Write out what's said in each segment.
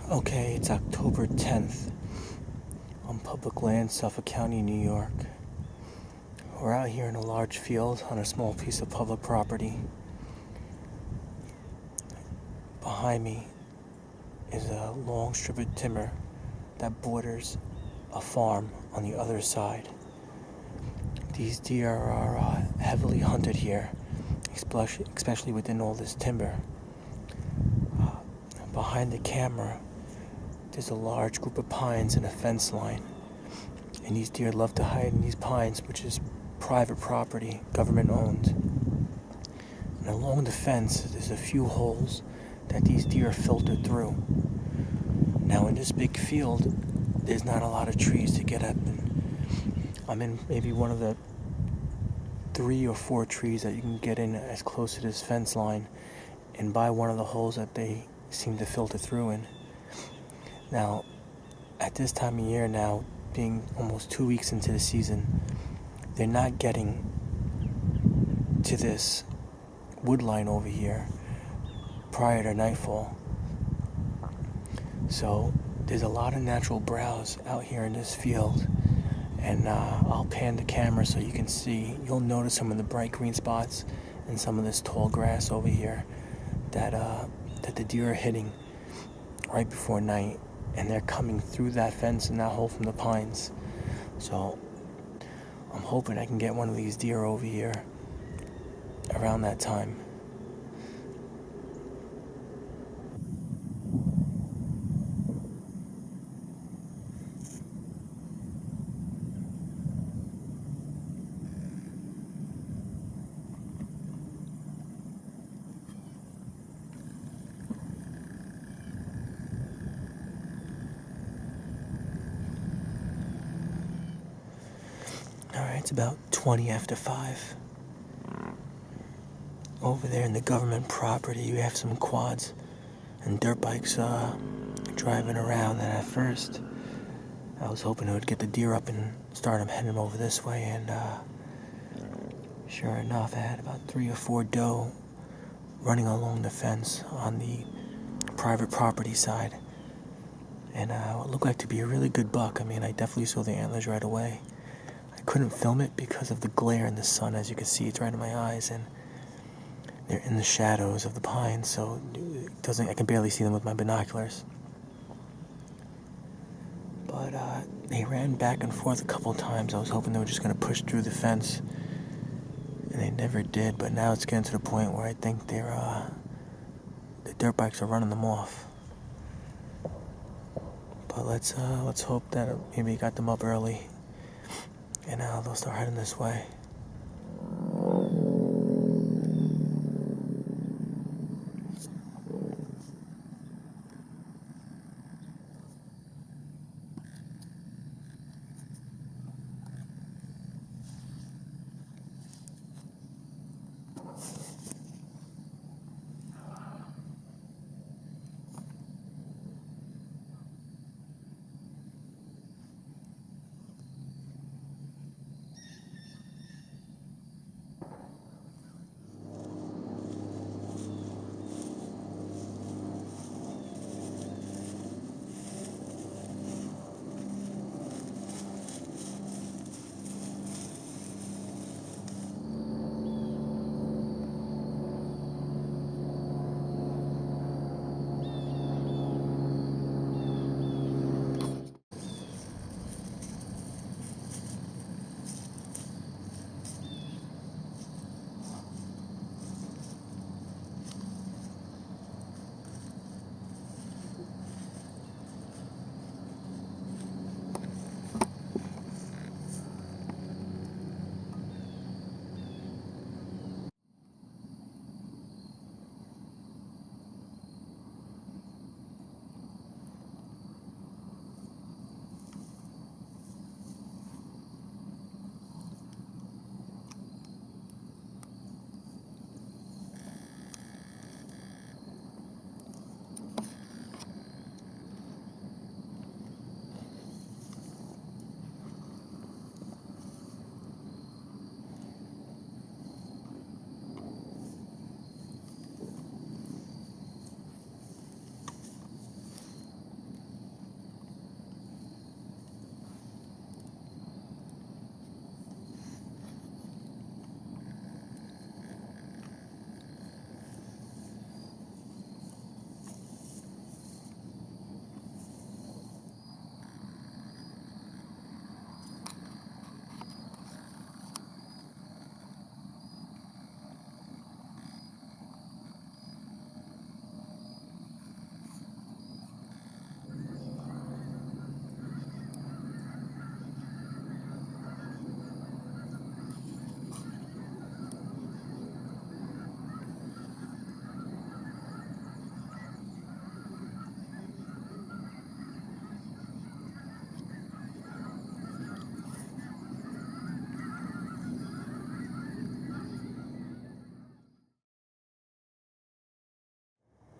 Okay, it's October 10th on public land, Suffolk County, New York. We're out here in a large field on a small piece of public property. Behind me is a long strip of timber that borders a farm on the other side. These deer are heavily hunted here, especially within all this timber. Behind the camera, there's a large group of pines and a fence line. And these deer love to hide in these pines, which is private property, government owned. And along the fence, there's a few holes that these deer filter through. Now in this big field, there's not a lot of trees to get up in. I'm in maybe one of the 3 or 4 trees that you can get in as close to this fence line and by one of the holes that they seem to filter through in. Now, at this time of year now, being almost 2 weeks into the season, they're not getting to this wood line over here prior to nightfall. So there's a lot of natural browse out here in this field, and I'll pan the camera so you can see. You'll notice some of the bright green spots and some of this tall grass over here that the deer are hitting right before night, and they're coming through that fence and that hole from the pines. So I'm hoping I can get one of these deer over here around that time. Alright, it's about 20 after 5. Over there in the government property, you have some quads and dirt bikes driving around. And at first, I was hoping it would get the deer up and start them heading over this way. And sure enough, I had about 3 or 4 doe running along the fence on the private property side. And it looked like to be a really good buck. I mean, I definitely saw the antlers right away. I couldn't film it because of the glare in the sun. As you can see, it's right in my eyes, and they're in the shadows of the pines, so I can barely see them with my binoculars. But they ran back and forth a couple of times. I was hoping they were just going to push through the fence, and they never did. But now it's getting to the point where I think the dirt bikes are running them off. But let's hope that maybe it got them up early, and now they'll start heading this way.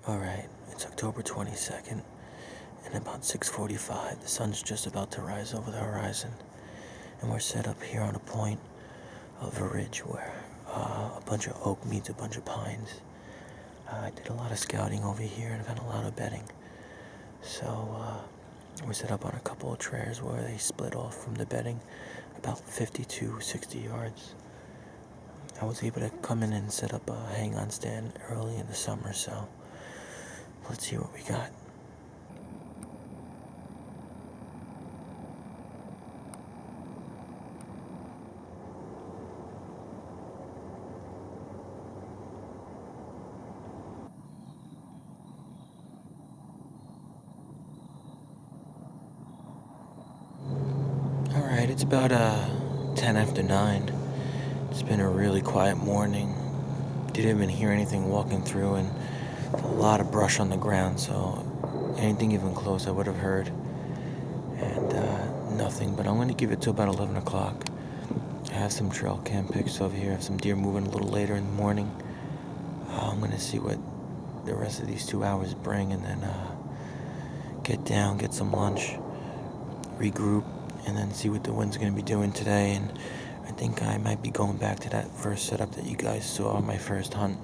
Alright, it's October 22nd, and about 6:45, the sun's just about to rise over the horizon, and we're set up here on a point of a ridge where a bunch of oak meets a bunch of pines. I did a lot of scouting over here, and I've had a lot of bedding, so we're set up on a couple of trails where they split off from the bedding about 50 to 60 yards. I was able to come in and set up a hang-on stand early in the summer, so let's see what we got. Alright, it's about 10 after 9. It's been a really quiet morning. Didn't even hear anything walking through, and a lot of brush on the ground, so anything even close I would have heard. And nothing, but I'm going to give it to about 11 o'clock. I have some trail cam pics over here. I have some deer moving a little later in the morning. I'm going to see what the rest of these 2 hours bring, and then get down, get some lunch, regroup, and then see what the wind's going to be doing today. And I think I might be going back to that first setup that you guys saw on my first hunt.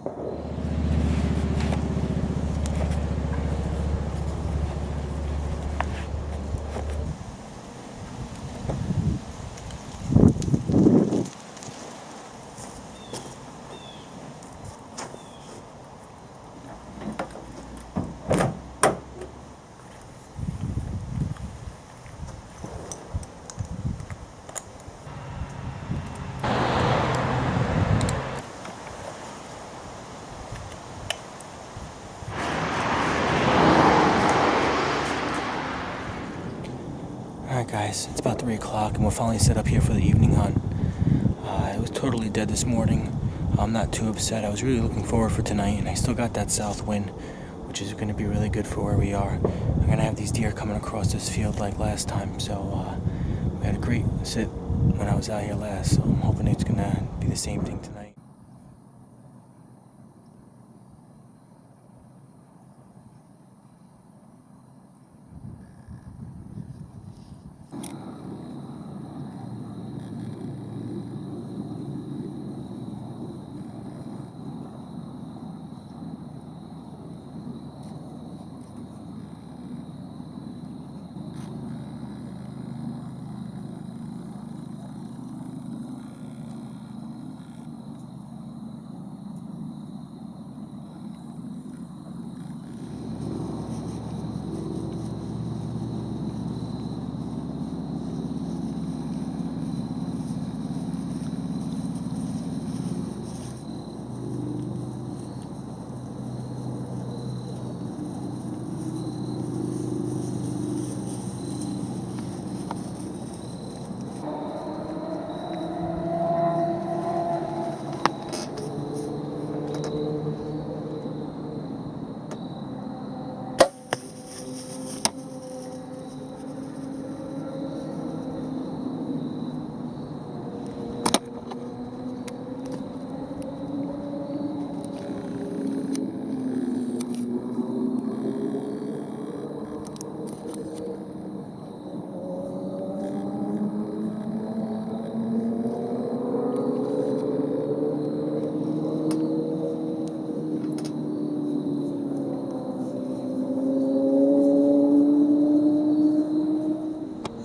Alright guys, it's about 3 o'clock and we're finally set up here for the evening hunt. It was totally dead this morning. I'm not too upset. I was really looking forward for tonight, and I still got that south wind, which is going to be really good for where we are. I'm going to have these deer coming across this field like last time, so we had a great sit when I was out here last, so I'm hoping it's going to be the same thing tonight.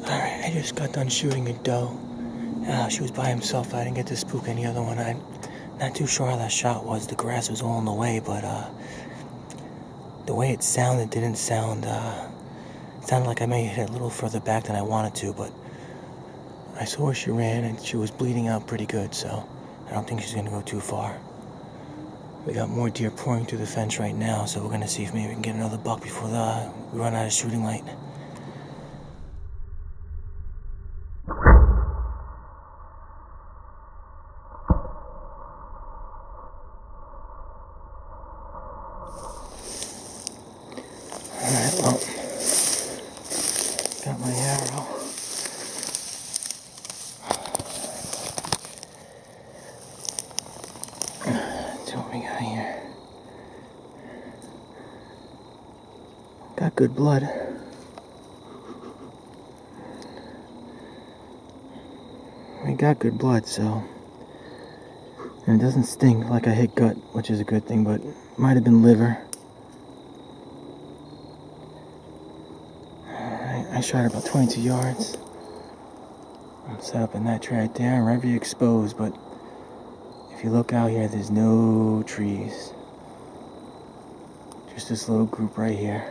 I just got done shooting a doe. She was by herself. I didn't get to spook any other one. I'm not too sure how that shot was. The grass was all in the way, but the way it sounded didn't sound. It sounded like I may hit it a little further back than I wanted to, but I saw where she ran and she was bleeding out pretty good, so I don't think she's going to go too far. We got more deer pouring through the fence right now, so we're going to see if maybe we can get another buck before we run out of shooting light. Alright, well, got my arrow. Let's see what we got here. Got good blood. We got good blood, so... And it doesn't sting like I hit gut, which is a good thing, but it might have been liver. Alright, I shot her about 22 yards. I'm set up in that tree right there. I'm very exposed, but if you look out here, there's no trees. Just this little group right here.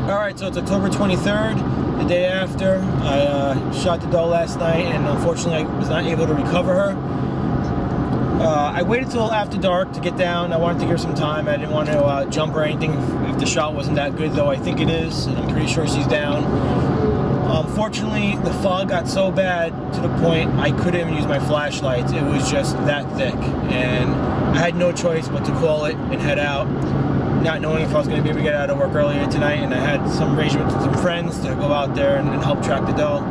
Alright, so it's October 23rd, the day after. I shot the doe last night, and unfortunately I was not able to recover her. I waited till after dark to get down. I wanted to give her some time. I didn't want to jump or anything if the shot wasn't that good, though I think it is, and I'm pretty sure she's down. Unfortunately, the fog got so bad to the point I couldn't even use my flashlights. It was just that thick, and I had no choice but to call it and head out, not knowing if I was going to be able to get out of work earlier tonight, and I had some arrangement with some friends to go out there and help track the doe.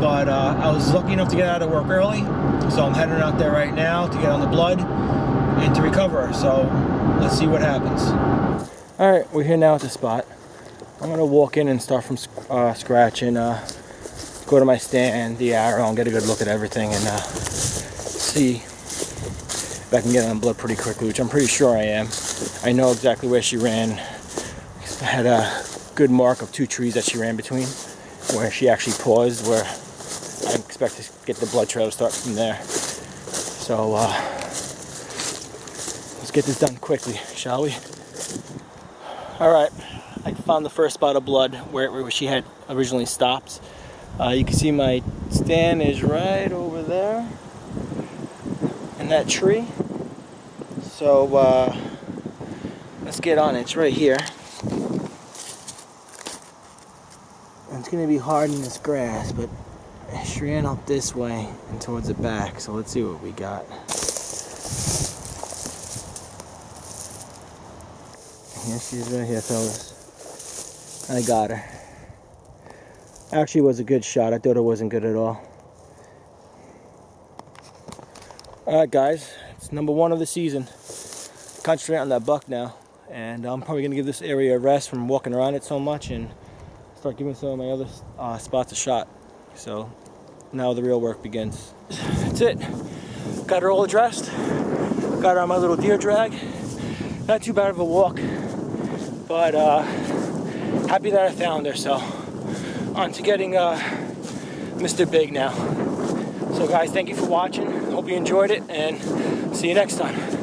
But I was lucky enough to get out of work early, so I'm heading out there right now to get on the blood and to recover her. So let's see what happens. All right, we're here now at the spot. I'm gonna walk in and start from scratch and go to my stand, the arrow, and get a good look at everything and see if I can get on blood pretty quickly, which I'm pretty sure I am. I know exactly where she ran. I had a good mark of 2 trees that she ran between, where she actually paused, where I expect to get the blood trail to start from there. So let's get this done quickly, shall we? All right, I found the first spot of blood where she had originally stopped. You can see my stand is right over there in that tree. So let's get on it. It's right here. And it's going to be hard in this grass, but she ran up this way and towards the back, so let's see what we got. Here she is right here, fellas. I got her. Actually, it was a good shot. I thought it wasn't good at all. Alright guys, it's number 1 of the season. Concentrate on that buck now, and I'm probably going to give this area a rest from walking around it so much and start giving some of my other spots a shot. So now the real work begins. That's it. Got her all dressed. Got her on my little deer drag. Not too bad of a walk, but happy that I found her. So on to getting Mr. Big now. So guys, thank you for watching. Hope you enjoyed it, and see you next time.